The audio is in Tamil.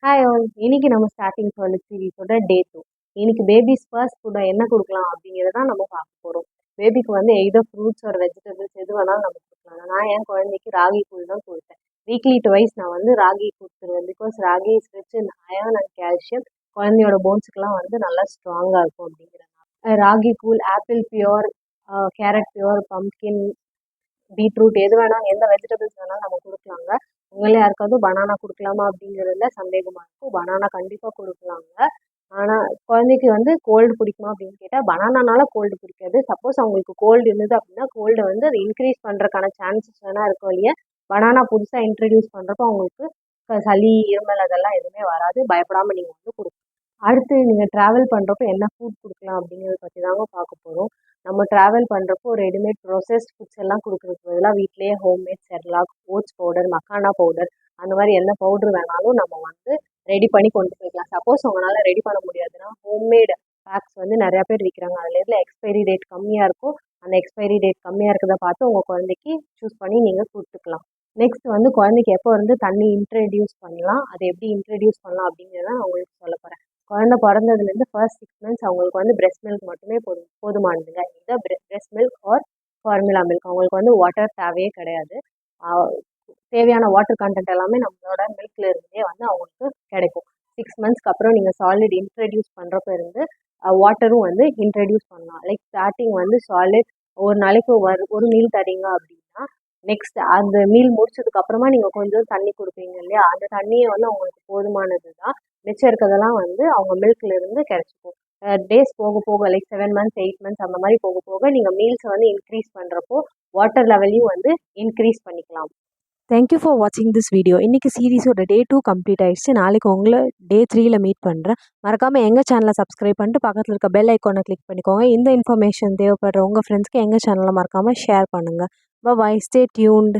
Hi all. இன்னைக்கு நம்ம ஸ்டார்டிங் சாலிட் சீரிஸோட டே 2. இன்னைக்கு பேபிஸ் ஃபர்ஸ்ட் ஃபுட்டை என்ன கொடுக்கலாம் அப்படிங்கிறத நம்ம பார்க்க போகிறோம். பேபிக்கு வந்து எய்தர் ஃப்ரூட்ஸ் ஒரு வெஜிடபிள்ஸ் எது வேணாலும் நம்ம கொடுக்கலாம். நான் என் குழந்தைக்கு ராகி கூழ் தான் கொடுத்தேன். வீக்லி டுவைஸ் நான் வந்து ராகி கொடுத்துருவேன். Because ragi is rich in iron and calcium. குழந்தையோட போன்ஸுக்கெல்லாம் வந்து நல்லா ஸ்ட்ராங்காக இருக்கும் அப்படிங்கிறனால ராகி கூழ், apple pure, carrot pure, pumpkin, beetroot எது வேணாலும் எந்த வெஜிடபிள்ஸ் வேணாலும் நம்ம கொடுக்கலாங்க. உங்களே யாருக்காவது பனானா கொடுக்கலாமா அப்படிங்கிறதுல சந்தேகமாக இருக்கும். பனானா கண்டிப்பாக கொடுக்கலாங்க. ஆனால் குழந்தைக்கு வந்து கோல்டு பிடிக்குமா அப்படின்னு கேட்டால் பனானானால கோல்டு பிடிக்காது. சப்போஸ் அவங்களுக்கு கோல்டு இருந்தது அப்படின்னா கோல்டை வந்து அது இன்க்ரீஸ் பண்ணுறதுக்கான சான்சஸ் வேணால் இருக்கும் இல்லையா. பனானா புதுசாக இன்ட்ரடியூஸ் பண்ணுறப்போ அவங்களுக்கு சளி, இருமல் அதெல்லாம் எதுவுமே வராது. பயப்படாமல் நீங்கள் வந்து கொடுக்கலாம். அடுத்து நீங்கள் ட்ராவல் பண்ணுறப்போ என்ன ஃபுட் கொடுக்கலாம் அப்படிங்கிறத பற்றி தாங்க பார்க்க போகிறோம். நம்ம ட்ராவல் பண்ணுறப்போ ரெடிமேட் ப்ரோசஸ்ட் ஃபுட்ஸ் எல்லாம் கொடுக்குறதுக்கு பதிலாக வீட்டிலேயே homemade Cerelac, oats powder, makhana powder அந்த மாதிரி எந்த பவுடர் வேணாலும் நம்ம வந்து ரெடி பண்ணி கொண்டு போய்க்கலாம். சப்போஸ் உங்களால் ரெடி பண்ண முடியாதுன்னா ஹோம்மேட் பேக்ஸ் வந்து நிறையா பேர் விற்கிறாங்க. அதில் இதில் எக்ஸ்பைரி டேட் கம்மியாக இருக்கும். அந்த எக்ஸ்பைரி டேட் கம்மியாக இருக்கிறத பார்த்து உங்கள் குழந்தைக்கு சூஸ் பண்ணி நீங்கள் கொடுத்துக்கலாம். நெக்ஸ்ட் வந்து குழந்தைக்கு எப்போ வந்து தண்ணி இன்ட்ரடியூஸ் பண்ணலாம், அதை எப்படி இன்ட்ரடியூஸ் பண்ணலாம் அப்படிங்கிறத நான் உங்களுக்கு சொல்ல போகிறேன். குழந்தை பிறந்ததுலேருந்து ஃபர்ஸ்ட் 6 மந்த்ஸ் அவங்களுக்கு வந்து பிரெஸ்ட் மில்க் மட்டுமே போதுமானதுங்க. இதை breast milk R formula milk. அவங்களுக்கு வந்து வாட்டர் தேவையே கிடையாது. தேவையான வாட்டர் கண்டென்ட் எல்லாமே நம்மளோட மில்க்ல இருந்தே வந்து அவங்களுக்கு கிடைக்கும். 6 மந்த்ஸ்க்கு அப்புறம் நீங்கள் சாலிட் இன்ட்ரடியூஸ் பண்ணுறப்ப இருந்து வாட்டரும் வந்து இன்ட்ரடியூஸ் பண்ணலாம். லைக் ஸ்டார்டிங் வந்து சாலிட் ஒரு நாளைக்கு ஒரு மீல் தரீங்க அப்படின்னா நெக்ஸ்ட் அந்த மீல் முடிச்சதுக்கு அப்புறமா நீங்கள் கொஞ்சம் தண்ணி கொடுப்பீங்க இல்லையா, அந்த தண்ணியை வந்து அவங்களுக்கு போதுமானது தான். மிச்சம் இருக்கிறதெல்லாம் வந்து அவங்க மில்க்ல இருந்து கிடைச்சிக்கும். டேஸ் போக போக லைக் 7 மந்த்ஸ் 8 மந்த்ஸ் அந்த மாதிரி போக போக நீங்கள் மீல்ஸை வந்து இன்க்ரீஸ் பண்ணுறப்போ வாட்டர் லெவலையும் வந்து இன்க்ரீஸ் பண்ணிக்கலாம். தேங்க்யூ ஃபார் வாட்சிங் திஸ் வீடியோ. இன்றைக்கி சீரீஸோட டே 2 கம்ப்ளீட் ஆயிடுச்சு. நாளைக்கு உங்களை டே 3ல் மீட் பண்ணுறேன். மறக்காமல் எங்கள் சேனலை சப்ஸ்கிரைப் பண்ணிட்டு பக்கத்தில் இருக்க பெல் ஐக்கானை கிளிக் பண்ணிக்கோங்க. இந்த இன்ஃபர்மேஷன் தேவைப்படுற உங்கள் ஃப்ரெண்ட்ஸ்க்கு எங்கள் சேனலை மறக்காமல் ஷேர் பண்ணுங்கள். பாய், ஸ்டே டியூன்டு.